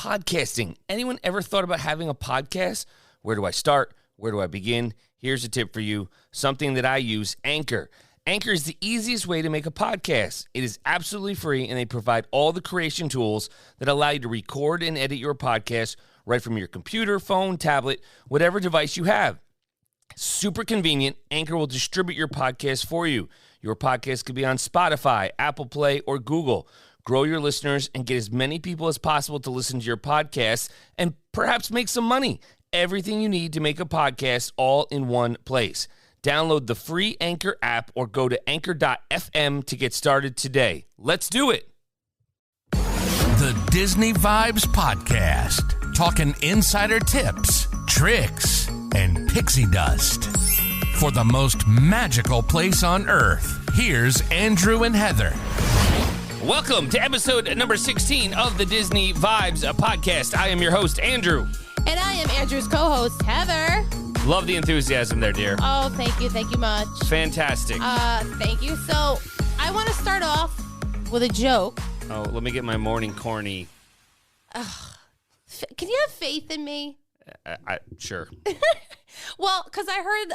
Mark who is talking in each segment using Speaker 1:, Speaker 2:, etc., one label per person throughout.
Speaker 1: podcasting. Anyone ever thought about having a podcast? Where do I start? Where do I begin? Here's a tip for you, something that I use, Anchor. Anchor is the easiest way to make a podcast. It is absolutely free, and they provide all the creation tools that allow you to record and edit your podcast right from your computer, phone, tablet, whatever device you have. Super convenient. Anchor will distribute your podcast for you. Your podcast could be on Spotify, Apple Play, or Google. Grow your listeners and get as many people as possible to listen to your podcast and perhaps make some money. Everything you need to make a podcast all in one place. Download the free Anchor app or go to anchor.fm to get started today. Let's do it.
Speaker 2: The Disney Vibes Podcast. Talking insider tips, tricks, and pixie dust. For the most magical place on earth, here's Andrew and Heather.
Speaker 1: Welcome to episode number 16 of the Disney Vibes Podcast. I am your host, Andrew.
Speaker 3: And I am Andrew's co-host, Heather.
Speaker 1: Love the enthusiasm there, dear.
Speaker 3: Oh, thank you much.
Speaker 1: Fantastic.
Speaker 3: Thank you. So, I want to start off with a joke.
Speaker 1: Oh, let me get my morning corny.
Speaker 3: Can you have faith in me?
Speaker 1: Sure.
Speaker 3: Well, because I heard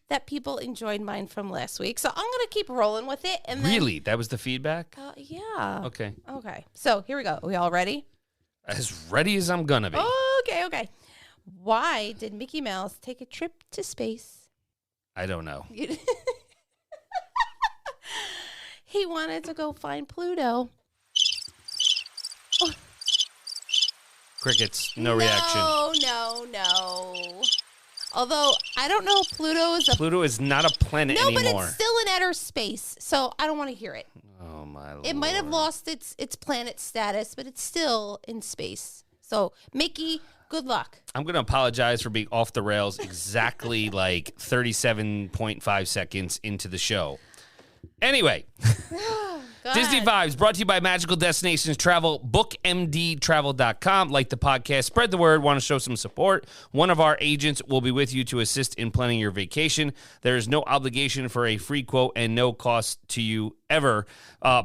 Speaker 3: that people enjoyed mine from last week, so I'm going to keep rolling with it. And then,
Speaker 1: Really? That was the feedback?
Speaker 3: Yeah.
Speaker 1: Okay.
Speaker 3: So, here we go. Are we all ready?
Speaker 1: As ready as I'm gonna be.
Speaker 3: Okay. Why did Mickey Mouse take a trip to space?
Speaker 1: I don't know.
Speaker 3: He wanted to go find Pluto.
Speaker 1: Crickets, no reaction.
Speaker 3: No. Although, I don't know if
Speaker 1: Pluto is not a planet anymore.
Speaker 3: No, but it's still in outer space, so I don't want to hear it.
Speaker 1: Oh, my Lord.
Speaker 3: It might have lost its planet status, but it's still in space. So, Mickey, good luck.
Speaker 1: I'm going to apologize for being off the rails exactly like 37.5 seconds into the show. Anyway, Disney Vibes brought to you by Magical Destinations Travel, bookmdtravel.com. Like the podcast, spread the word, want to show some support. One of our agents will be with you to assist in planning your vacation. There is no obligation for a free quote and no cost to you ever.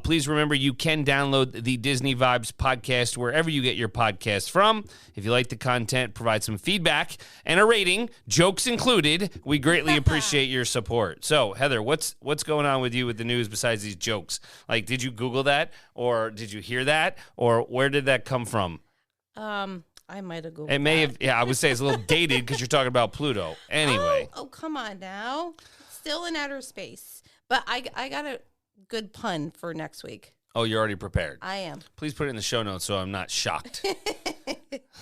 Speaker 1: Please remember you can download the Disney Vibes podcast wherever you get your podcast from. If you like the content, provide some feedback and a rating, jokes included. We greatly appreciate your support. So, Heather, what's going on with you with the news besides these jokes? Like, did you Google that, or did you hear that, or where did that come from?
Speaker 3: I might have Googled
Speaker 1: it. May have. Yeah, I would say it's a little dated because you're talking about Pluto. Anyway.
Speaker 3: Oh, come on now. Still in outer space. But I got a good pun for next week.
Speaker 1: Oh, you're already prepared.
Speaker 3: I am.
Speaker 1: Please put it in the show notes so I'm not shocked.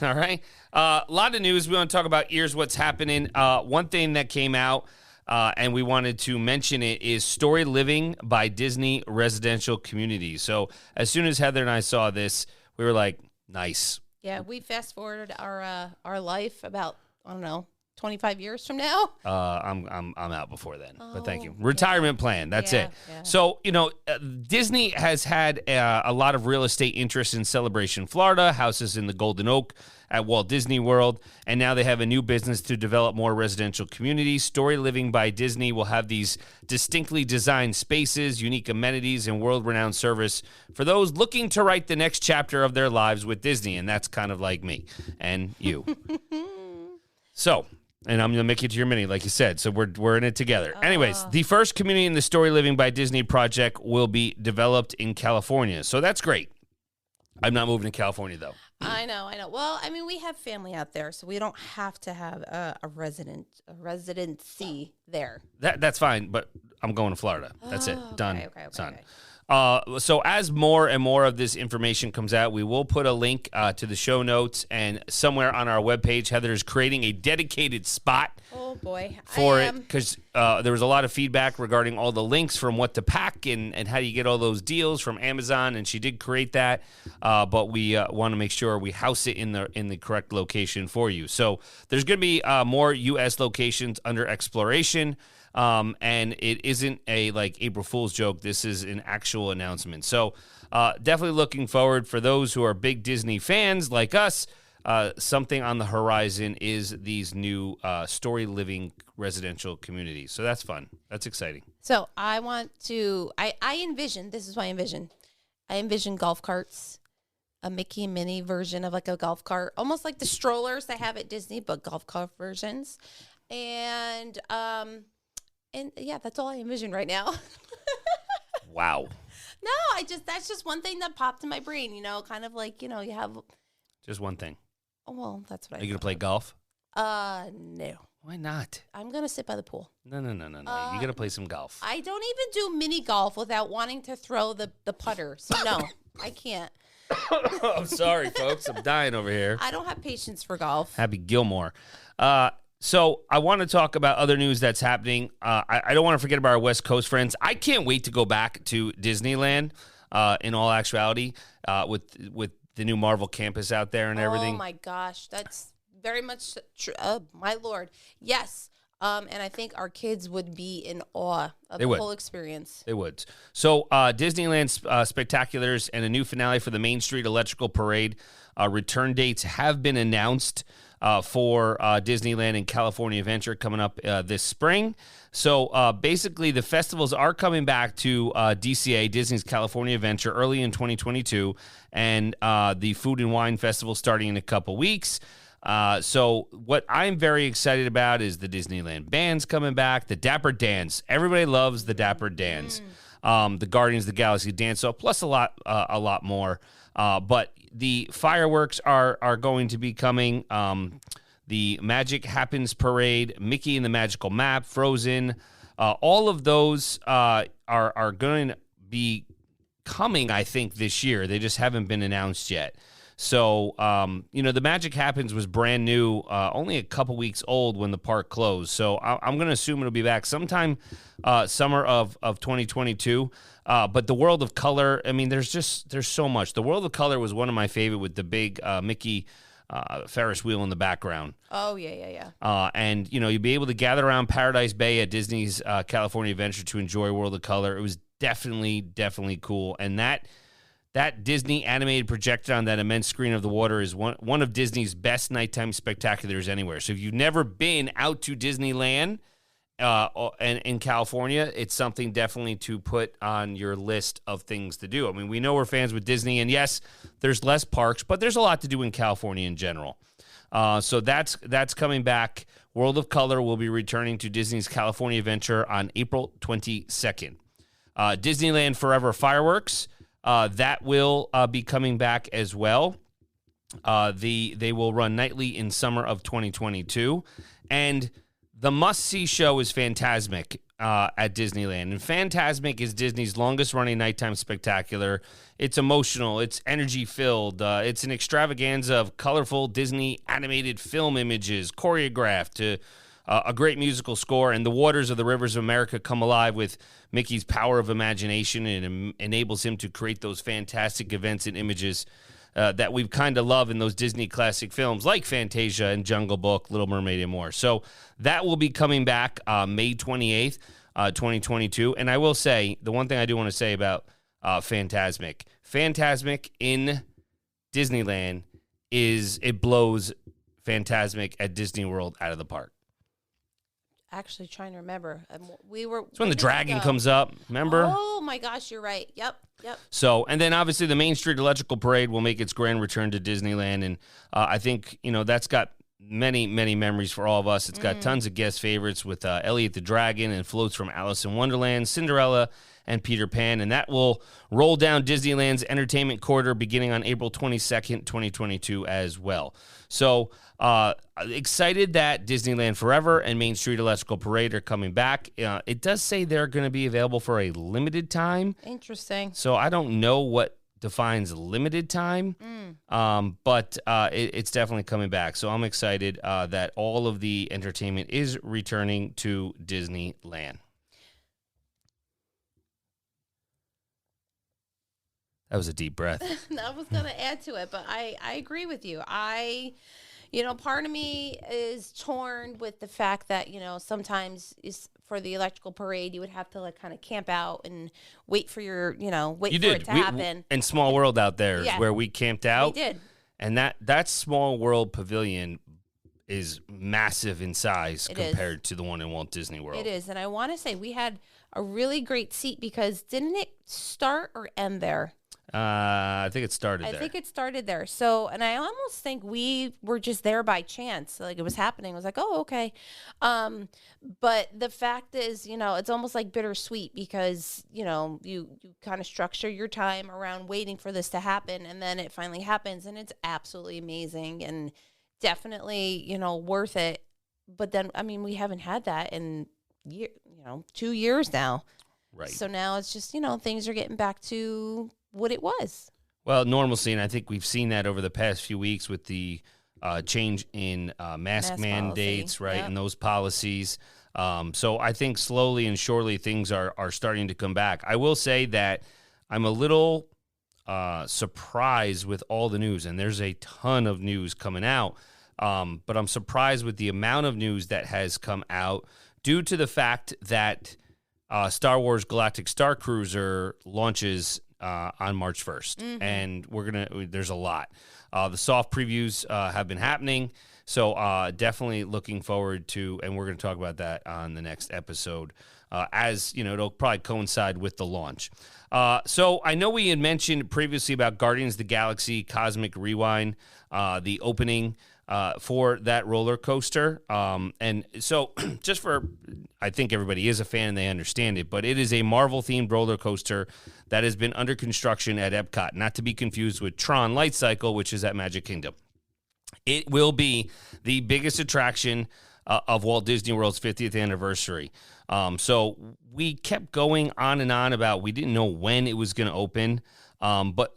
Speaker 1: All right. A lot of news. We want to talk about Here's What's Happening. One thing that came out, and we wanted to mention it, is Story Living by Disney Residential Communities. So as soon as Heather and I saw this, we were like, nice.
Speaker 3: Yeah, we fast forwarded our life about, 25 years from now.
Speaker 1: I'm out before then, but thank you. Retirement plan. That's it.
Speaker 3: Yeah.
Speaker 1: So, Disney has had a lot of real estate interest in Celebration, Florida, houses in the Golden Oak at Walt Disney World, and now they have a new business to develop more residential communities. Story Living by Disney will have these distinctly designed spaces, unique amenities, and world-renowned service for those looking to write the next chapter of their lives with Disney, and that's kind of like me and you. So, and I'm going to make it to your mini, like you said. So we're in it together. Anyways, the first community in the Story Living by Disney project will be developed in California. So that's great. I'm not moving to California, though.
Speaker 3: I know. Well, we have family out there, so we don't have to have a residency there.
Speaker 1: That's fine, but I'm going to Florida. That's it. Done.
Speaker 3: Okay.
Speaker 1: Done. So as more and more of this information comes out, we will put a link to the show notes, and somewhere on our webpage, Heather is creating a dedicated spot
Speaker 3: Oh, boy.
Speaker 1: for it, because there was a lot of feedback regarding all the links from what to pack and how do you get all those deals from Amazon, and she did create that, but we want to make sure we house it in the correct location for you. So there's going to be more U.S. locations under exploration. And it isn't a April Fool's joke. This is an actual announcement. So definitely looking forward for those who are big Disney fans like us. Something on the horizon is these new Story Living residential communities. So that's fun. That's exciting.
Speaker 3: So I envision golf carts a Mickey and Minnie version of like a golf cart, almost like the strollers they have at Disney, but golf cart versions. And yeah, that's all I envision right now.
Speaker 1: Wow.
Speaker 3: No, that's just one thing that popped in my brain, kind of like, you have,
Speaker 1: Just one thing.
Speaker 3: oh, well, that's what
Speaker 1: Are you going to play golf?
Speaker 3: No.
Speaker 1: Why not?
Speaker 3: I'm going to sit by the pool.
Speaker 1: No. You got to play some golf.
Speaker 3: I don't even do mini golf without wanting to throw the putter. So no, I can't.
Speaker 1: I'm sorry, folks. I'm dying over here.
Speaker 3: I don't have patience for golf.
Speaker 1: Happy Gilmore. So I want to talk about other news that's happening. I don't want to forget about our West Coast friends. I can't wait to go back to Disneyland. In all actuality, with the new Marvel campus out there and everything.
Speaker 3: Oh my gosh, that's very much true. My Lord, yes. And I think our kids would be in awe of the whole experience.
Speaker 1: They would. So Disneyland Spectaculars and a new finale for the Main Street Electrical Parade. Return dates have been announced for Disneyland and California Adventure coming up this spring. So basically, the festivals are coming back to DCA, Disney's California Adventure, early in 2022, and the Food and Wine Festival starting in a couple weeks. So what I'm very excited about is the Disneyland band's coming back, the Dapper Dance. Everybody loves the Dapper Dance. The Guardians of the Galaxy Dance, so plus a lot more. But the fireworks are going to be coming. The Magic Happens Parade, Mickey and the Magical Map, Frozen, all of those are going to be coming, I think, this year. They just haven't been announced yet. So, the Magic Happens was brand new, only a couple weeks old when the park closed. So I'm going to assume it'll be back sometime summer of 2022. But the World of Color, I mean, there's so much. The World of Color was one of my favorite with the big Mickey Ferris wheel in the background.
Speaker 3: Oh, yeah.
Speaker 1: And, you'd be able to gather around Paradise Bay at Disney's California Adventure to enjoy World of Color. It was definitely cool. And that Disney animated projected on that immense screen of the water is one of Disney's best nighttime spectaculars anywhere. So if you've never been out to Disneyland and in California, it's something definitely to put on your list of things to do. I mean, we know we're fans with Disney, and yes, there's less parks, but there's a lot to do in California in general. So that's coming back. World of Color will be returning to Disney's California Adventure on April 22nd. Disneyland Forever Fireworks. That will be coming back as well. They will run nightly in summer of 2022. And the must-see show is Fantasmic at Disneyland. And Fantasmic is Disney's longest-running nighttime spectacular. It's emotional. It's energy-filled. It's an extravaganza of colorful Disney animated film images, choreographed to a great musical score, and the waters of the rivers of America come alive with Mickey's power of imagination, and enables him to create those fantastic events and images that we've kind of loved in those Disney classic films like Fantasia and Jungle Book, Little Mermaid, and more. So that will be coming back May 28th, 2022. And I will say, the one thing I do want to say about Fantasmic in Disneyland is it blows Fantasmic at Disney World out of the park.
Speaker 3: Actually trying to remember.
Speaker 1: It's when the dragon comes up, remember?
Speaker 3: Oh, my gosh, you're right. Yep.
Speaker 1: So, and then obviously the Main Street Electrical Parade will make its grand return to Disneyland, and I think, that's got many memories for all of us. It's got tons of guest favorites with Elliot the Dragon and floats from Alice in Wonderland, Cinderella, and Peter Pan, and that will roll down Disneyland's entertainment corridor beginning on April 22nd, 2022 as well. So excited that Disneyland Forever and Main Street Electrical Parade are coming back. It does say they're going to be available for a limited time.
Speaker 3: Interesting.
Speaker 1: So I don't know what defines limited time, but it's definitely coming back. So I'm excited that all of the entertainment is returning to Disneyland. That was a deep breath.
Speaker 3: I was going to add to it, but I agree with you. Part of me is torn with the fact that, sometimes for the electrical parade, you would have to kind of camp out and wait for your, it to happen.
Speaker 1: And Small World out there is where we camped out.
Speaker 3: We did.
Speaker 1: And that Small World pavilion is massive in size compared to the one in Walt Disney World.
Speaker 3: It is. And I want to say we had a really great seat because didn't it start or end there?
Speaker 1: I think it started there.
Speaker 3: I think it started there. So, and I almost think we were just there by chance. Like it was happening. I was like, oh, okay. But the fact is, it's almost like bittersweet because, you kind of structure your time around waiting for this to happen. And then it finally happens and it's absolutely amazing and definitely, worth it. But then, I mean, we haven't had that in 2 years now.
Speaker 1: Right.
Speaker 3: So now it's just, things are getting back to what it was.
Speaker 1: Well, normalcy, and I think we've seen that over the past few weeks with the change in mask mandates,
Speaker 3: policy.
Speaker 1: right,
Speaker 3: Yep.
Speaker 1: and those policies. So I think slowly and surely things are starting to come back. I will say that I'm a little surprised with all the news, and there's a ton of news coming out, but I'm surprised with the amount of news that has come out due to the fact that Star Wars Galactic Star Cruiser launches on March 1st, and there's a lot. The soft previews have been happening, so definitely looking forward to, and we're going to talk about that on the next episode, as, it'll probably coincide with the launch. So I know we had mentioned previously about Guardians of the Galaxy Cosmic Rewind, the opening for that roller coaster. And so just I think everybody is a fan and they understand it, but it is a Marvel-themed roller coaster that has been under construction at Epcot, not to be confused with Tron Light Cycle, which is at Magic Kingdom. It will be the biggest attraction of Walt Disney World's 50th anniversary. So we kept going on and on about we didn't know when it was going to open. But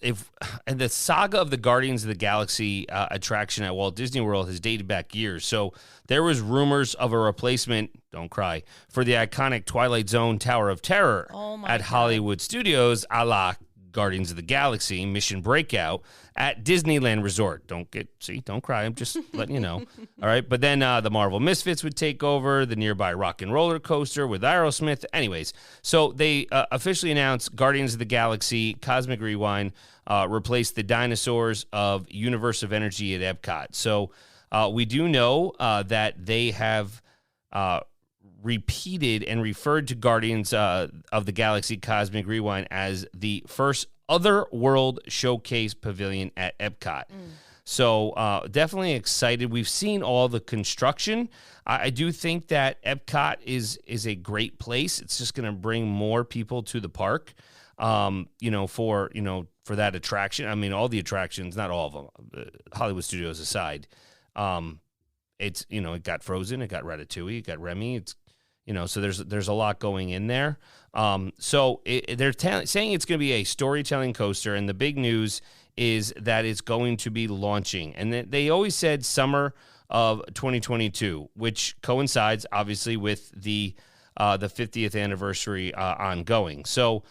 Speaker 1: and the saga of the Guardians of the Galaxy attraction at Walt Disney World has dated back years. So there was rumors of a replacement, don't cry, for the iconic Twilight Zone Tower of Terror at Hollywood Studios, a la Guardians of the Galaxy Mission Breakout at Disneyland Resort. Don't cry. I'm just letting you know. All right. But then the Marvel Misfits would take over the nearby Rock and Roller Coaster with Aerosmith. Anyways, so they officially announced Guardians of the Galaxy Cosmic Rewind replaced the dinosaurs of Universe of Energy at Epcot. So we do know that they have repeated and referred to Guardians of the Galaxy Cosmic Rewind as the first Otherworld Showcase Pavilion at Epcot. So definitely excited. We've seen all the construction. I do think that Epcot is a great place. It's just going to bring more people to the park, for that attraction. I mean, all the attractions, not all of them, Hollywood Studios aside. It's, it got Frozen, it got Ratatouille, it got Remy, it's, so there's a lot going in there. So they're saying it's going to be a storytelling coaster, and the big news is that it's going to be launching. And they always said summer of 2022, which coincides obviously with the 50th anniversary ongoing. So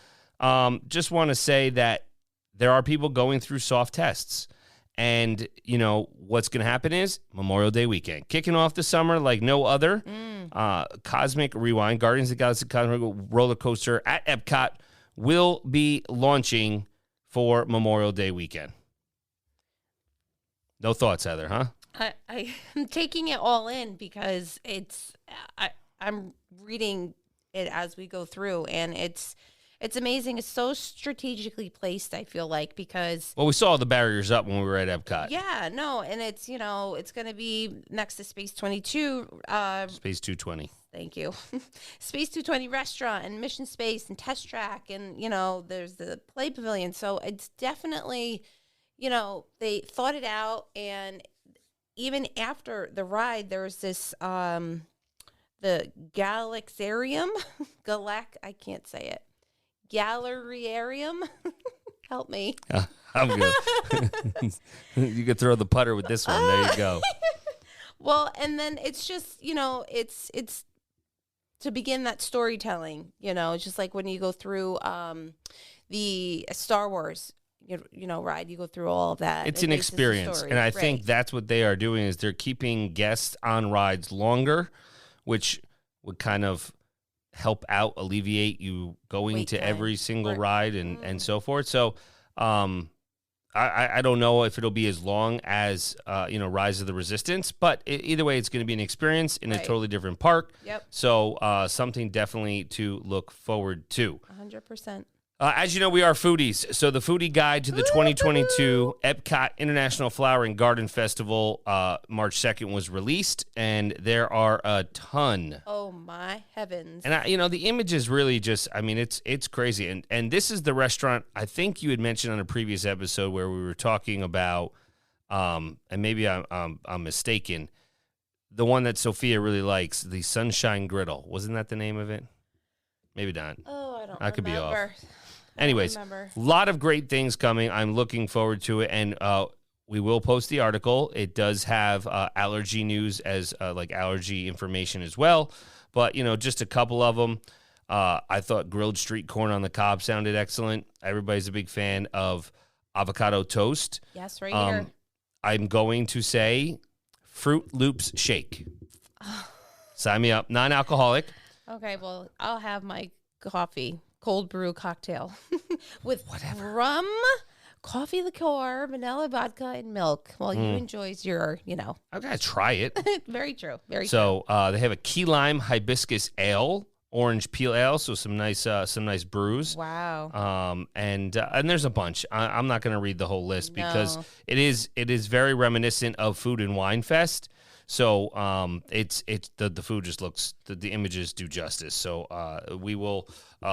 Speaker 1: just want to say that there are people going through soft tests. And, what's going to happen is Memorial Day weekend. Kicking off the summer like no other. Cosmic Rewind, Guardians of the Galaxy Cosmic Roller Coaster at Epcot will be launching for Memorial Day weekend. No thoughts, Heather, huh?
Speaker 3: I'm taking it all in because I'm reading it as we go through, and it's amazing. It's so strategically placed, I feel like, because...
Speaker 1: Well, we saw the barriers up when we were at Epcot.
Speaker 3: Yeah, no, and it's, it's going to be next to Space 22.
Speaker 1: Space 220.
Speaker 3: Thank you. Space 220 restaurant and Mission Space and Test Track and, there's the Play Pavilion. So it's definitely, they thought it out. And even after the ride, there's this, the Galaxarium, I can't say it. Galleryarium. Help me.
Speaker 1: I'm good. You could throw the putter with this one. There you go.
Speaker 3: Well, and then it's just, it's to begin that storytelling, it's just like when you go through the Star Wars, ride, you go through all of that.
Speaker 1: It's an experience. And I think that's what they are doing is they're keeping guests on rides longer, which would kind of help out, alleviate you going
Speaker 3: Wait
Speaker 1: to
Speaker 3: time.
Speaker 1: every single ride and so forth. So I don't know if it'll be as long as, Rise of the Resistance, but either way, it's going to be an experience in a totally different park.
Speaker 3: Yep.
Speaker 1: So something definitely to look forward to.
Speaker 3: 100%.
Speaker 1: As you know, we are foodies. So the foodie guide to the 2022 Epcot International Flower and Garden Festival, March 2nd, was released, and there are a ton.
Speaker 3: Oh, my heavens.
Speaker 1: And, the image is really just, it's crazy. And this is the restaurant I think you had mentioned on a previous episode where we were talking about, and maybe I'm mistaken, the one that Sophia really likes, the Sunshine Griddle. Wasn't that the name of it? Maybe not.
Speaker 3: Oh, I don't
Speaker 1: I could be off.
Speaker 3: remember.
Speaker 1: Anyways, a lot of great things coming. I'm looking forward to it, and we will post the article. It does have allergy news as allergy information as well, but just a couple of them. I thought grilled street corn on the cob sounded excellent. Everybody's a big fan of avocado toast.
Speaker 3: Yes, right here.
Speaker 1: I'm going to say Fruit Loops shake. Sign me up. Non-alcoholic.
Speaker 3: Okay, well, I'll have my coffee. Cold brew cocktail with rum, coffee liqueur, vanilla vodka, and milk while you enjoys your,
Speaker 1: I've got to try it.
Speaker 3: Very true. Very true.
Speaker 1: So they have a key lime hibiscus ale, orange peel ale, so some nice brews.
Speaker 3: Wow.
Speaker 1: And there's a bunch. I'm not going to read the whole list because it is very reminiscent of Food and Wine Fest. So it's the food just looks, the images do justice. So we will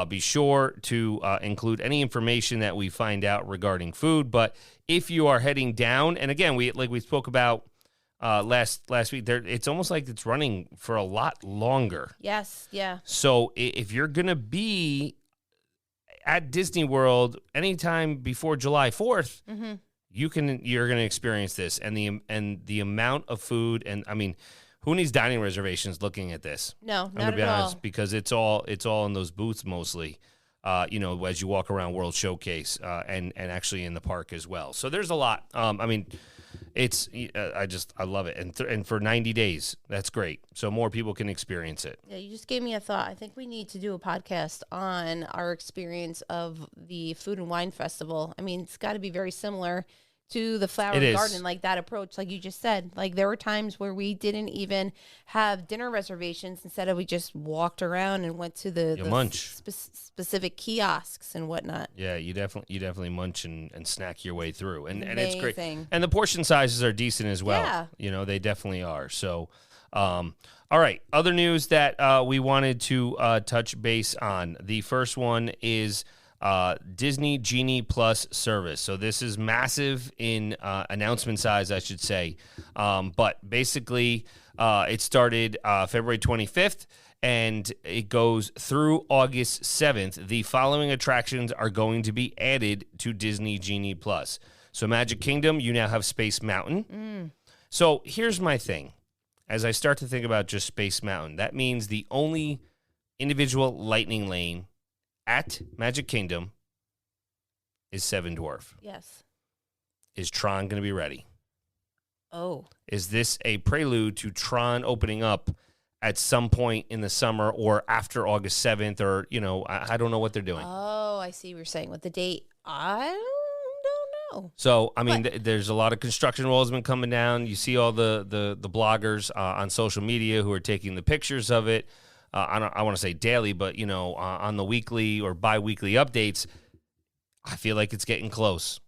Speaker 1: be sure to include any information that we find out regarding food. But if you are heading down, and again, we spoke about last week, it's almost like it's running for a lot longer.
Speaker 3: Yes, yeah.
Speaker 1: So if you're gonna be at Disney World anytime before July 4th, you're going to experience this, and the amount of food, and who needs dining reservations looking at this?
Speaker 3: No,
Speaker 1: not at all. Because it's all in those booths mostly. As you walk around World Showcase, and actually in the park as well. So there's a lot. I love it, and for 90 days, that's great. So more people can experience it.
Speaker 3: Yeah, you just gave me a thought. I think we need to do a podcast on our experience of the Food and Wine Festival. It's got to be very similar to the Flower and Garden, like that approach, like you just said. Like there were times where we didn't even have dinner reservations. Instead of we just walked around and went to the specific kiosks and whatnot.
Speaker 1: Yeah, you definitely munch and snack your way through, and
Speaker 3: Amazing.
Speaker 1: It's great. And the portion sizes are decent as well.
Speaker 3: Yeah.
Speaker 1: They definitely are. So, all right. Other news that we wanted to touch base on. The first one is Disney Genie Plus service. So this is massive in announcement size, I should say. But basically, it started February 25th, and it goes through August 7th. The following attractions are going to be added to Disney Genie Plus. So Magic Kingdom, you now have Space Mountain. So here's my thing. As I start to think about just Space Mountain, that means the only individual lightning lane at Magic Kingdom is Seven Dwarf.
Speaker 3: Yes.
Speaker 1: Is Tron going to be ready?
Speaker 3: Oh.
Speaker 1: Is this a prelude to Tron opening up at some point in the summer or after August 7th? Or, I don't know what they're doing.
Speaker 3: Oh, I see what you're saying. With the date, I don't know.
Speaker 1: So, there's a lot of construction walls been coming down. You see all the bloggers on social media who are taking the pictures of it. I want to say daily, but, on the weekly or bi-weekly updates, I feel like it's getting close.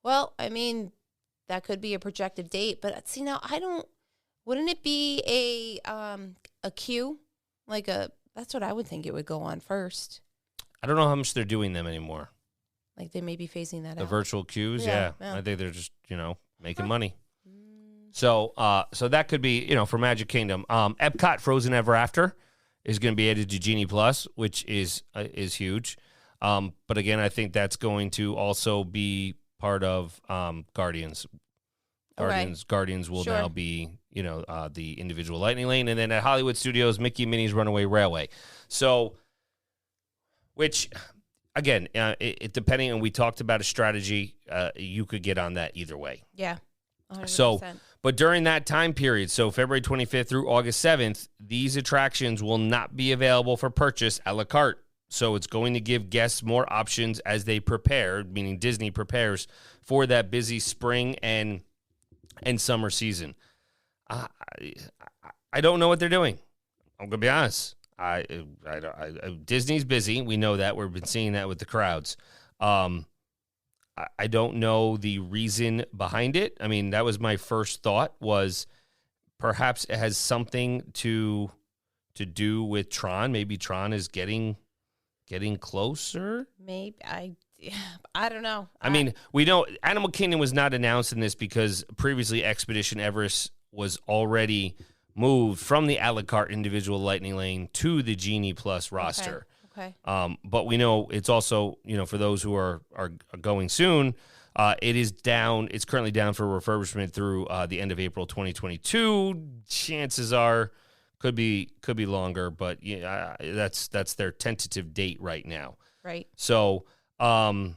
Speaker 3: Well, that could be a projected date, but see, now wouldn't it be a queue? That's what I would think it would go on first.
Speaker 1: I don't know how much they're doing them anymore.
Speaker 3: Like they may be phasing that out.
Speaker 1: The virtual queues, yeah. I think they're just, making money. So that could be, for Magic Kingdom. Epcot Frozen Ever After is going to be added to Genie Plus, which is huge. But again, I think that's going to also be part of Guardians. Guardians will now be, the individual lightning lane, and then at Hollywood Studios, Mickey and Minnie's Runaway Railway. So, which again, it depending on, we talked about a strategy, you could get on that either way.
Speaker 3: Yeah. 100%.
Speaker 1: So, but during that time period, so February 25th through August 7th, these attractions will not be available for purchase a la carte. So it's going to give guests more options as they prepare, meaning Disney prepares for that busy spring and summer season. I don't know what they're doing. I'm going to be honest. Disney's busy. We know that. We've been seeing that with the crowds. I don't know the reason behind it. I mean, that was my first thought, was perhaps it has something to do with Tron. Maybe Tron is getting closer.
Speaker 3: Maybe I don't know.
Speaker 1: I mean, we know Animal Kingdom was not announced in this because previously Expedition Everest was already moved from the a la carte individual Lightning Lane to the Genie Plus roster.
Speaker 3: Okay.
Speaker 1: But we know it's also, for those who are going soon, it is down. It's currently down for refurbishment through the end of April 2022. Chances are could be longer, but that's their tentative date right now.
Speaker 3: Right.
Speaker 1: So, I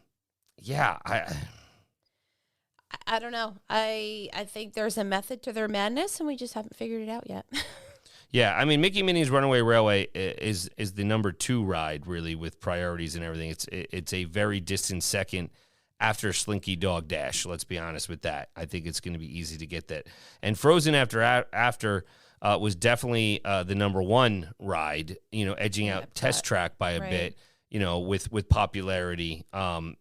Speaker 3: don't know. I think there's a method to their madness, and we just haven't figured it out yet.
Speaker 1: Yeah, I mean, Mickey Minnie's Runaway Railway is the number 2 ride, really, with priorities and everything. It's a very distant second after Slinky Dog Dash. Let's be honest with that. I think it's going to be easy to get that. And Frozen after was definitely the number 1 ride. Edging out Test Track by a bit. With popularity. And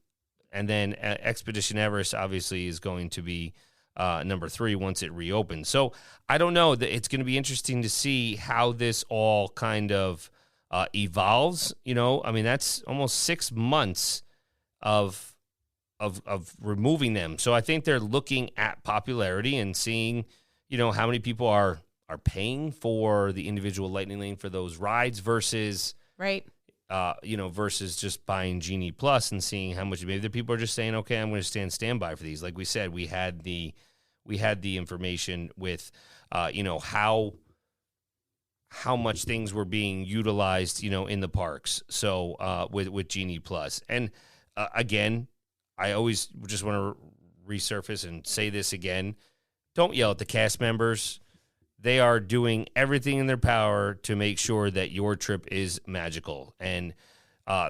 Speaker 1: then Expedition Everest obviously is going to be number 3 once it reopens. So I don't know. It's going to be interesting to see how this all kind of evolves. I mean, that's almost 6 months of removing them. So I think they're looking at popularity and seeing, how many people are paying for the individual Lightning Lane for those rides versus versus just buying Genie Plus and seeing how much. Maybe the people are just saying, okay, I'm going to stand standby for these. Like we said, we had the information with, how much things were being utilized, in the parks. So with Genie Plus, and again, I always just want to resurface and say this again: don't yell at the cast members. They are doing everything in their power to make sure that your trip is magical. And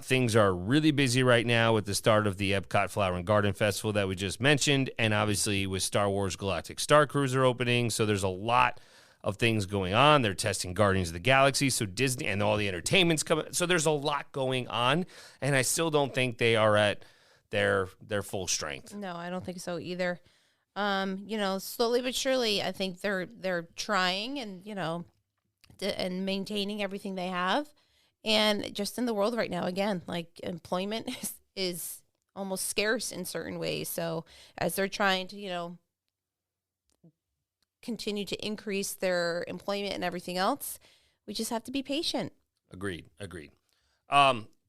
Speaker 1: things are really busy right now with the start of the Epcot Flower and Garden Festival that we just mentioned, and obviously with Star Wars Galactic Star Cruiser opening. So there's a lot of things going on. They're testing Guardians of the Galaxy, so Disney and all the entertainment's coming. So there's a lot going on, and I still don't think they are at their full strength.
Speaker 3: No, I don't think so either. Slowly but surely, I think they're trying and, and maintaining everything they have. And just in the world right now, again, like employment is almost scarce in certain ways. So as they're trying to, continue to increase their employment and everything else, we just have to be patient.
Speaker 1: Agreed.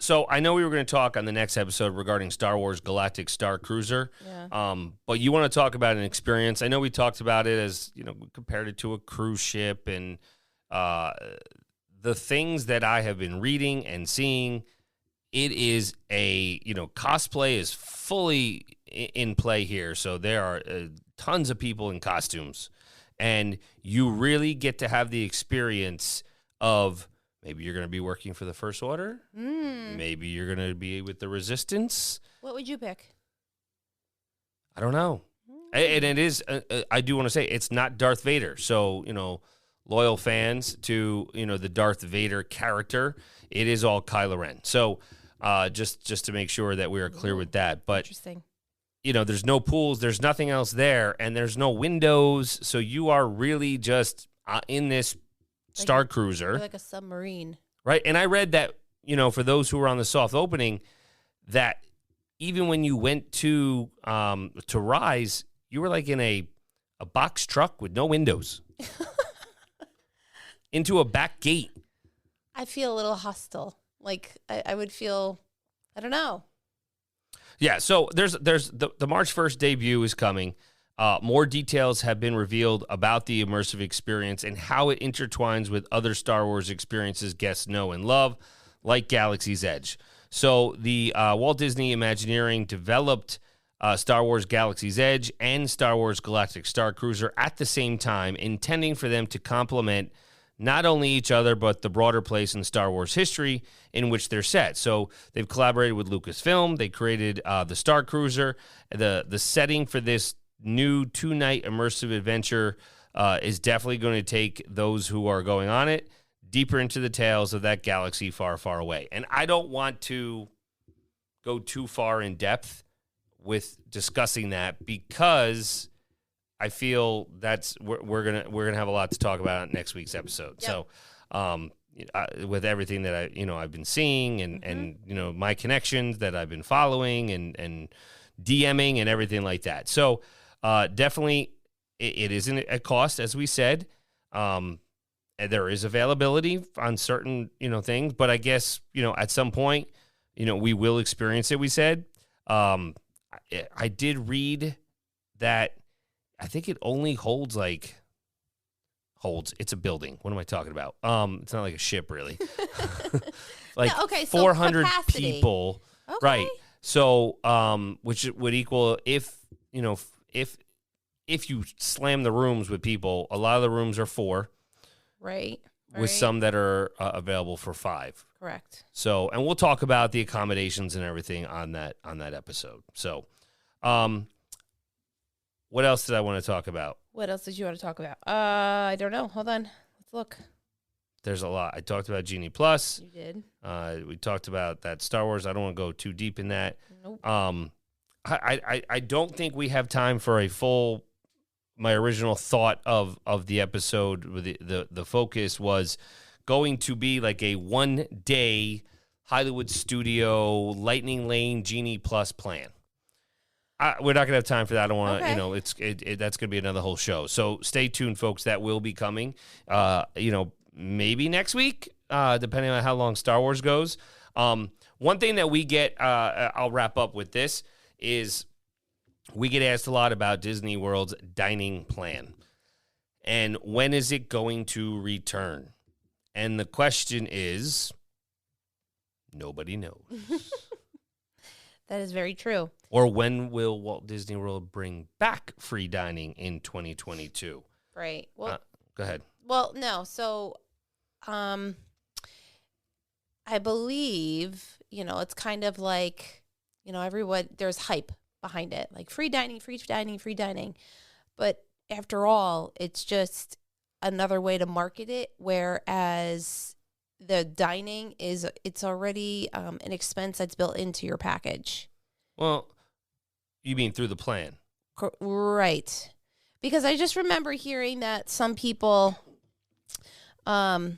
Speaker 1: So I know we were going to talk on the next episode regarding Star Wars Galactic Star Cruiser.
Speaker 3: Yeah.
Speaker 1: But you want to talk about an experience. I know we talked about it as, we compared it to a cruise ship, and the things that I have been reading and seeing, it is cosplay is fully in play here. So there are tons of people in costumes, and you really get to have the experience of, maybe you're going to be working for the First Order. Maybe you're going to be with the Resistance.
Speaker 3: What would you pick?
Speaker 1: I don't know. And it is, I do want to say, it's not Darth Vader. So, loyal fans to, the Darth Vader character, it is all Kylo Ren. So just to make sure that we are clear with that. But,
Speaker 3: interesting.
Speaker 1: There's no pools, there's nothing else there, and there's no windows. So you are really just in this Star Cruiser.
Speaker 3: Like a submarine.
Speaker 1: Right. And I read that, for those who were on the soft opening, that even when you went to Rise, you were like in a box truck with no windows into a back gate.
Speaker 3: I feel a little hostile. Like I would feel, I don't know.
Speaker 1: Yeah. So there's the March 1st debut is coming. More details have been revealed about the immersive experience and how it intertwines with other Star Wars experiences guests know and love, like Galaxy's Edge. So the Walt Disney Imagineering developed Star Wars Galaxy's Edge and Star Wars Galactic Star Cruiser at the same time, intending for them to complement not only each other, but the broader place in Star Wars history in which they're set. So they've collaborated with Lucasfilm. They created the Star Cruiser. The setting for this new 2-night immersive adventure is definitely going to take those who are going on it deeper into the tales of that galaxy far, far away. And I don't want to go too far in depth with discussing that because I feel we're gonna have a lot to talk about in next week's episode. Yep. So, with everything that I've been seeing and my connections that I've been following and DMing and everything like that. So, definitely, it isn't a cost, as we said. And there is availability on certain things, but I guess at some point we will experience it. We said. I did read that I think it only holds. It's a building. What am I talking about? It's not like a ship, really.
Speaker 3: Yeah, okay, so
Speaker 1: 400
Speaker 3: capacity.
Speaker 1: people,
Speaker 3: Okay.
Speaker 1: right? So, which would equal if you slam the rooms with people, a lot of the rooms are 4,
Speaker 3: Right.
Speaker 1: with some that are available for 5.
Speaker 3: Correct.
Speaker 1: So, and we'll talk about the accommodations and everything on that episode. So, what else did I want to talk about?
Speaker 3: What else did you want to talk about? I don't know. Hold on. Let's look.
Speaker 1: There's a lot. I talked about Genie Plus.
Speaker 3: You did.
Speaker 1: We talked about that Star Wars. I don't want to go too deep in that.
Speaker 3: Nope.
Speaker 1: I don't think we have time for a full. My original thought of the episode, the focus was going to be like a 1-day Hollywood studio Lightning Lane Genie Plus plan. We're not gonna have time for that. I don't want to,
Speaker 3: Okay.
Speaker 1: that's gonna be another whole show. So stay tuned, folks. That will be coming. Maybe next week, depending on how long Star Wars goes. One thing that we get, I'll wrap up with this, is we get asked a lot about Disney World's dining plan. And when is it going to return? And the question is, nobody knows.
Speaker 3: That is very true.
Speaker 1: Or when will Walt Disney World bring back free dining in 2022?
Speaker 3: Right. Well,
Speaker 1: Go ahead.
Speaker 3: Well, no. So, I believe, it's kind of like, everyone, there's hype behind it, like free dining, free dining, free dining. But after all, it's just another way to market it, whereas the dining it's already an expense that's built into your package.
Speaker 1: Well, you mean through the plan?
Speaker 3: Right. Because I just remember hearing that some people, I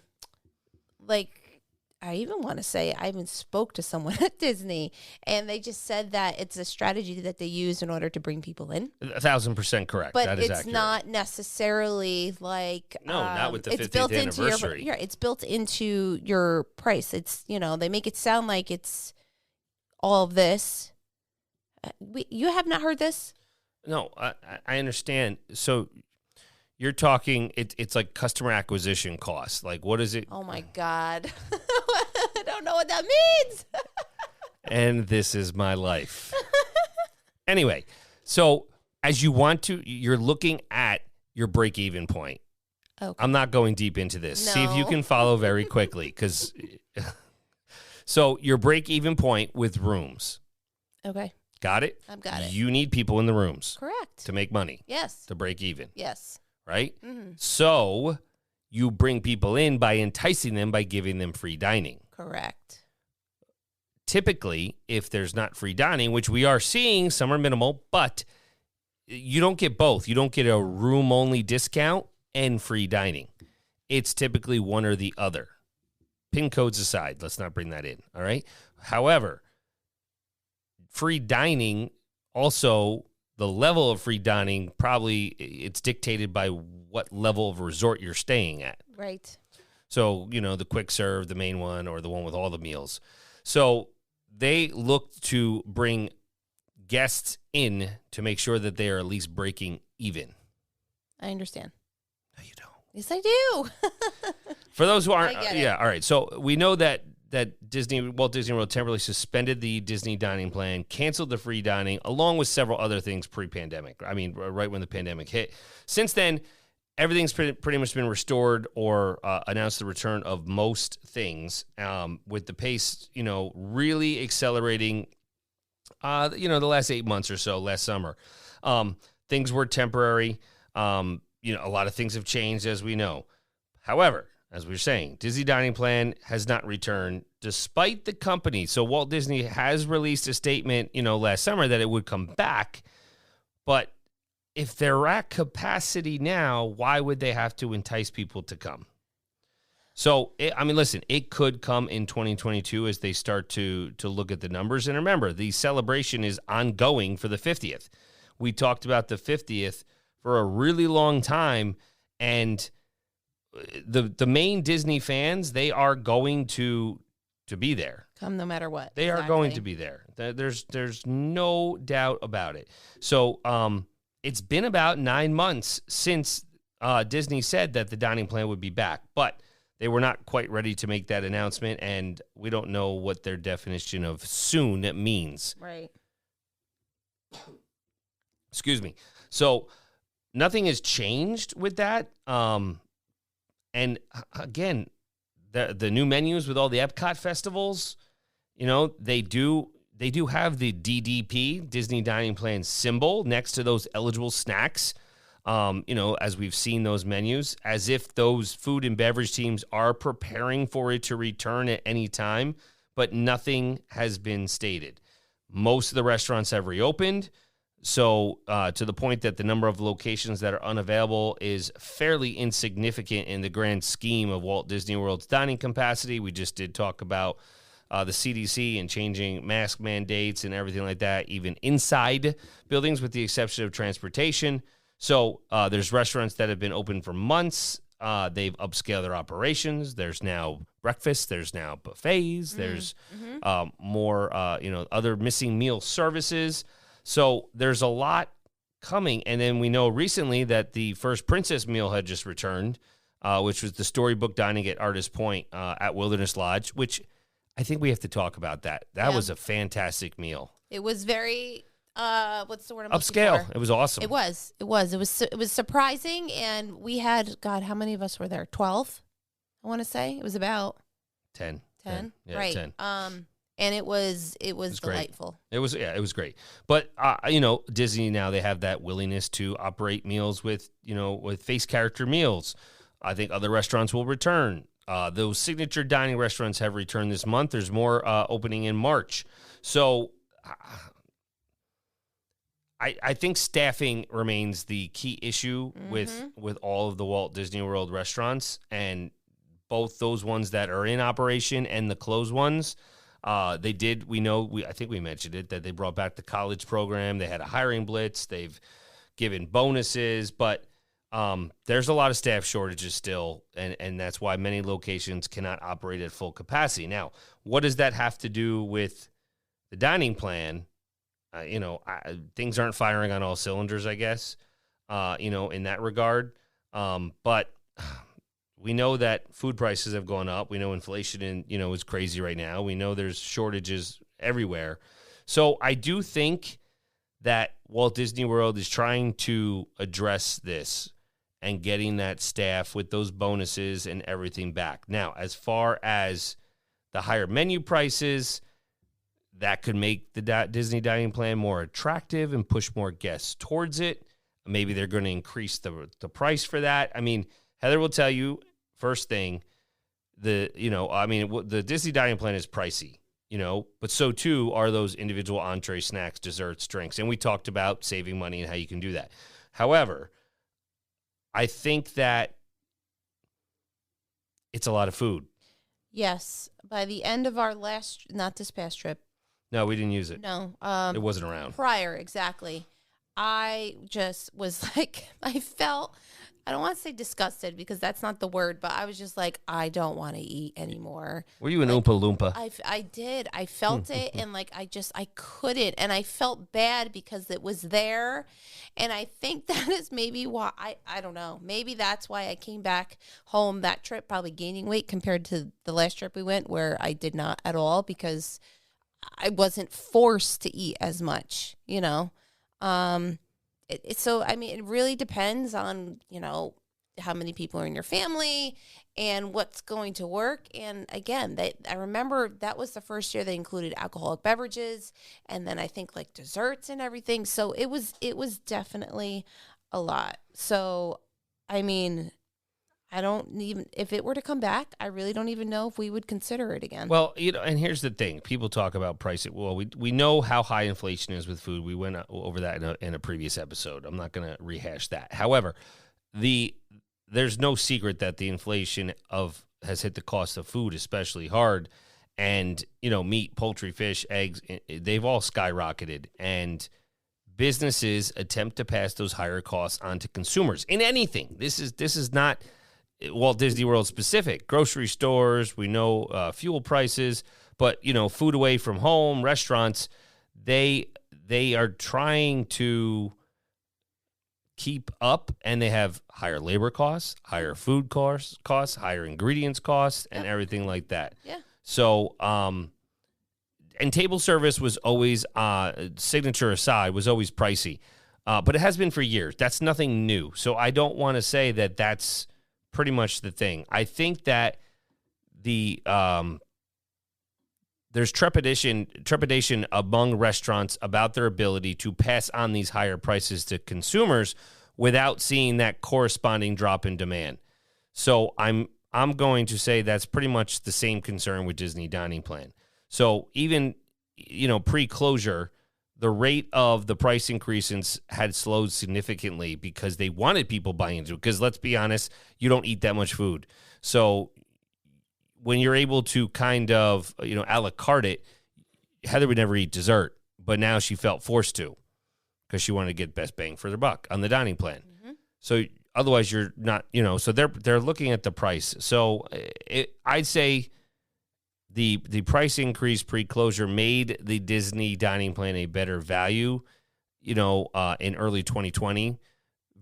Speaker 3: even want to say, I even spoke to someone at Disney, and they just said that it's a strategy that they use in order to bring people in.
Speaker 1: 1,000% correct.
Speaker 3: But
Speaker 1: that is
Speaker 3: it's
Speaker 1: accurate.
Speaker 3: not necessarily like
Speaker 1: not with the
Speaker 3: it's
Speaker 1: 50th
Speaker 3: built
Speaker 1: anniversary.
Speaker 3: it's built into your price. It's they make it sound like it's all of this. You have not heard this?
Speaker 1: No, I understand. So you're talking, it's like customer acquisition costs. Like, what is it?
Speaker 3: Oh, my God. I don't know what that means.
Speaker 1: And this is my life. Anyway, so as you're looking at your break-even point.
Speaker 3: Okay.
Speaker 1: I'm not going deep into this.
Speaker 3: No.
Speaker 1: See if you can follow very quickly. Because so your break-even point with rooms.
Speaker 3: Okay.
Speaker 1: Got it?
Speaker 3: I've got it.
Speaker 1: You need people in the rooms
Speaker 3: Correct.
Speaker 1: to make money,
Speaker 3: Yes.
Speaker 1: to break even,
Speaker 3: Yes.
Speaker 1: right?
Speaker 3: Mm-hmm.
Speaker 1: So you bring people in by enticing them by giving them free dining.
Speaker 3: Correct.
Speaker 1: Typically, if there's not free dining, which we are seeing, some are minimal, but you don't get both. You don't get a room-only discount and free dining. It's typically one or the other. PIN codes aside, let's not bring that in, all right? However, free dining, also the level of free dining, probably it's dictated by what level of resort you're staying at.
Speaker 3: Right.
Speaker 1: So, the quick serve, the main one, or the one with all the meals. So they look to bring guests in to make sure that they are at least breaking even.
Speaker 3: I understand.
Speaker 1: No, you don't.
Speaker 3: Yes, I do.
Speaker 1: For those who aren't,
Speaker 3: I get it.
Speaker 1: yeah, all right. So we know that Walt Disney World temporarily suspended the Disney dining plan, canceled the free dining, along with several other things pre-pandemic. I mean, right when the pandemic hit. Since then, everything's pretty much been restored or announced the return of most things, with the pace, really accelerating, the last 8 months or so, last summer. Things were temporary. A lot of things have changed, as we know. However, as we were saying, Disney Dining Plan has not returned despite the company. So Walt Disney has released a statement, last summer that it would come back. But if they're at capacity now, why would they have to entice people to come? So, listen, it could come in 2022 as they start to look at the numbers. And remember, the celebration is ongoing for the 50th. We talked about the 50th for a really long time, and the main Disney fans, they are going to be there.
Speaker 3: Come no matter what.
Speaker 1: They are going to be there. There's no doubt about it. So it's been about 9 months since Disney said that the dining plan would be back, but they were not quite ready to make that announcement, and we don't know what their definition of soon means.
Speaker 3: Right.
Speaker 1: Excuse me. So nothing has changed with that. And again, the new menus with all the Epcot festivals, they do have the DDP, Disney Dining Plan symbol next to those eligible snacks. As we've seen those menus, as if those food and beverage teams are preparing for it to return at any time, but nothing has been stated. Most of the restaurants have reopened. So to the point that the number of locations that are unavailable is fairly insignificant in the grand scheme of Walt Disney World's dining capacity. We just did talk about the CDC and changing mask mandates and everything like that, even inside buildings with the exception of transportation. So there's restaurants that have been open for months. They've upscaled their operations. There's now breakfast. There's now buffets. There's more, other missing meal services. So there's a lot coming. And then we know recently that the first Princess meal had just returned, which was the storybook dining at Artist Point at Wilderness Lodge, which I think we have to talk about that. That was a fantastic meal.
Speaker 3: It was very, what's the word I'm looking
Speaker 1: upscale.
Speaker 3: for?
Speaker 1: It was awesome.
Speaker 3: It was surprising. And we had, God, how many of us were there? 12, I want to say. It was about
Speaker 1: 10.
Speaker 3: 10?
Speaker 1: Yeah,
Speaker 3: right.
Speaker 1: 10.
Speaker 3: And it was delightful.
Speaker 1: It was great. But Disney now, they have that willingness to operate meals with face character meals. I think other restaurants will return. Those signature dining restaurants have returned this month. There's more opening in March. So I think staffing remains the key issue with all of the Walt Disney World restaurants, and both those ones that are in operation and the closed ones. I think we mentioned it, that they brought back the college program. They had a hiring blitz. They've given bonuses, but there's a lot of staff shortages still, and that's why many locations cannot operate at full capacity. Now, what does that have to do with the dining plan? Things aren't firing on all cylinders, I guess, in that regard. But we know that food prices have gone up. We know inflation is crazy right now. We know there's shortages everywhere. So I do think that Walt Disney World is trying to address this and getting that staff with those bonuses and everything back. Now, as far as the higher menu prices, that could make the Disney Dining Plan more attractive and push more guests towards it. Maybe they're going to increase the price for that. I mean, Heather will tell you, first thing, the Disney Dining Plan is pricey, but so too are those individual entree, snacks, desserts, drinks. And we talked about saving money and how you can do that. However, I think that it's a lot of food.
Speaker 3: Yes. By the end of our not this past trip.
Speaker 1: No, we didn't use it.
Speaker 3: No.
Speaker 1: It wasn't around.
Speaker 3: Prior, exactly. I just was like, I don't want to say disgusted because that's not the word, but I was just like, I don't want to eat anymore.
Speaker 1: Were you an Oompa Loompa?
Speaker 3: I did. I felt it, and I couldn't. And I felt bad because it was there. And I think that is maybe why, I don't know. Maybe that's why I came back home that trip, probably gaining weight compared to the last trip we went where I did not at all because I wasn't forced to eat as much, So, I mean, it really depends on, how many people are in your family and what's going to work. And again, I remember that was the first year they included alcoholic beverages and then I think like desserts and everything. So it was definitely a lot. So, I mean, I don't even, if it were to come back, I really don't even know if we would consider it again.
Speaker 1: Well, and here's the thing. People talk about pricing. Well, we know how high inflation is with food. We went over that in a previous episode. I'm not going to rehash that. However, there's no secret that the inflation has hit the cost of food especially hard. And, meat, poultry, fish, eggs, they've all skyrocketed. And businesses attempt to pass those higher costs on to consumers in anything. This is not Walt Disney World specific. Grocery stores, we know fuel prices, but food away from home, restaurants, they are trying to keep up, and they have higher labor costs, higher food costs, higher ingredients costs, and everything like that.
Speaker 3: Yeah.
Speaker 1: So, and table service was always, signature aside, was always pricey, but it has been for years. That's nothing new. So I don't want to say that that's pretty much the thing. I think that there's trepidation among restaurants about their ability to pass on these higher prices to consumers without seeing that corresponding drop in demand. So I'm going to say that's pretty much the same concern with Disney Dining Plan. So even pre-closure, the rate of the price increases had slowed significantly because they wanted people buying into it. Because let's be honest, you don't eat that much food. So when you're able to kind of, a la carte it, Heather would never eat dessert, but now she felt forced to because she wanted to get best bang for their buck on the dining plan. Mm-hmm. So otherwise you're not, so they're looking at the price. So I'd say the price increase pre-closure made the Disney dining plan a better value, in early 2020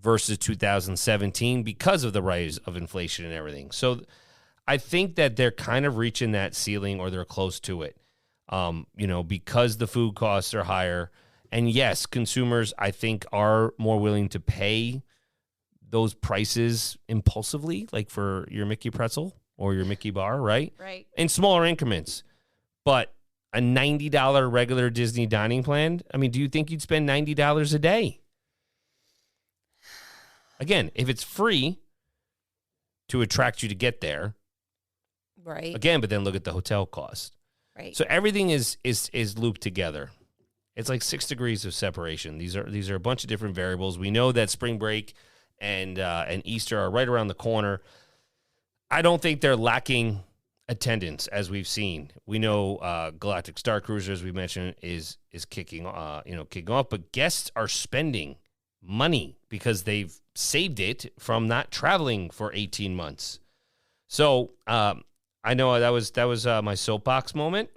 Speaker 1: versus 2017 because of the rise of inflation and everything. So I think that they're kind of reaching that ceiling, or they're close to it, because the food costs are higher. And yes, consumers, I think, are more willing to pay those prices impulsively, like for your Mickey pretzel or your Mickey bar, right?
Speaker 3: Right.
Speaker 1: In smaller increments. But a $90 regular Disney dining plan, do you think you'd spend $90 a day? Again, if it's free to attract you to get there.
Speaker 3: Right.
Speaker 1: Again, but then look at the hotel cost.
Speaker 3: Right.
Speaker 1: So everything is looped together. It's like 6 degrees of separation. These are a bunch of different variables. We know that spring break and Easter are right around the corner. I don't think they're lacking attendance, as we've seen. We know Galactic Star Cruiser, as we mentioned, is kicking off, but guests are spending money because they've saved it from not traveling for 18 months. So I know that was my soapbox moment.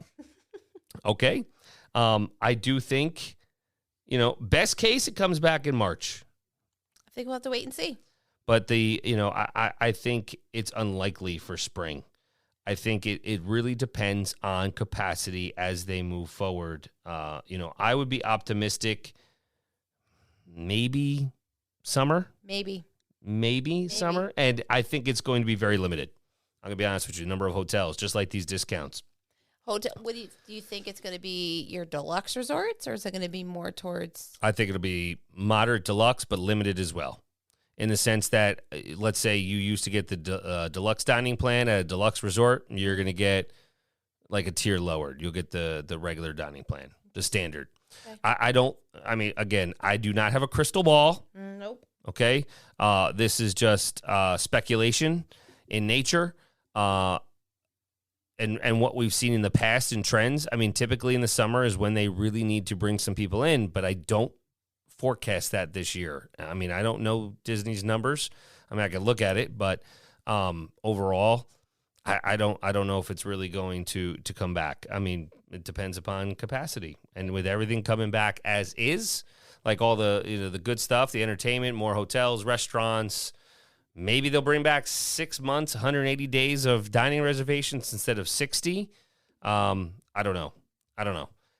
Speaker 1: Okay. I do think, best case, it comes back in March.
Speaker 3: I think we'll have to wait and see.
Speaker 1: But I think it's unlikely for spring. I think it really depends on capacity as they move forward. I would be optimistic. Maybe summer. Maybe summer. And I think it's going to be very limited. I'm going to be honest with you. Number of hotels, just like these discounts.
Speaker 3: What do you think it's going to be your deluxe resorts, or is it going to be more towards?
Speaker 1: I think it'll be moderate deluxe, but limited as well. In the sense that, let's say you used to get the deluxe dining plan at a deluxe resort, and you're going to get like a tier lowered. You'll get the regular dining plan, the standard. Okay. I do not have a crystal ball.
Speaker 3: Nope.
Speaker 1: Okay. This is just speculation in nature. And what we've seen in the past in trends. Typically in the summer is when they really need to bring some people in, but I don't forecast that this year. I don't know Disney's numbers. I can look at it, but overall, I don't know if it's really going to come back. It depends upon capacity, and with everything coming back as is, like all the the good stuff, the entertainment, more hotels, restaurants. Maybe they'll bring back 6 months, 180 days of dining reservations instead of 60. I don't know.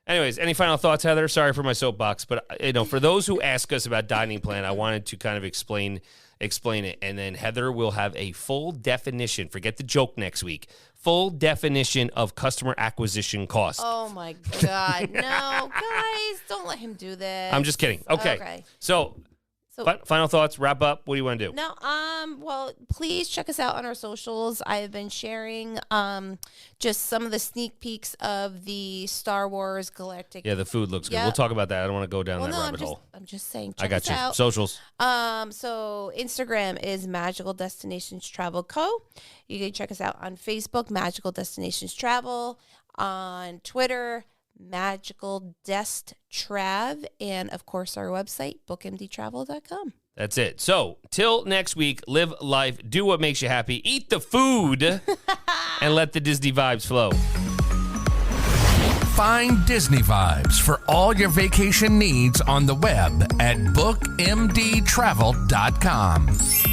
Speaker 1: Anyways, any final thoughts, Heather? Sorry for my soapbox, but for those who ask us about dining plan, I wanted to kind of explain it, and then Heather will have a full definition. Forget the joke next week. Full definition of customer acquisition cost.
Speaker 3: Oh my God, no, guys, don't let him do this.
Speaker 1: I'm just kidding. Okay. So
Speaker 3: So
Speaker 1: Final thoughts, wrap up. What do you want to do?
Speaker 3: no, well, please check us out on our socials. I have been sharing just some of the sneak peeks of the Star Wars Galactic.
Speaker 1: Yeah, the food looks good.
Speaker 3: Yep.
Speaker 1: We'll talk about that. I don't want to go down
Speaker 3: Well,
Speaker 1: that
Speaker 3: no,
Speaker 1: rabbit hole.
Speaker 3: I'm just saying.
Speaker 1: I
Speaker 3: Check
Speaker 1: got
Speaker 3: us
Speaker 1: you.
Speaker 3: out.
Speaker 1: Socials.
Speaker 3: So Instagram is Magical Destinations Travel Co. You can check us out on Facebook, Magical Destinations Travel, on Twitter, Magical Dest Trav, and of course our website, bookmdtravel.com.
Speaker 1: That's it. So, till next week, live life, do what makes you happy, eat the food, and let the Disney vibes flow.
Speaker 2: Find Disney Vibes for all your vacation needs on the web at bookmdtravel.com.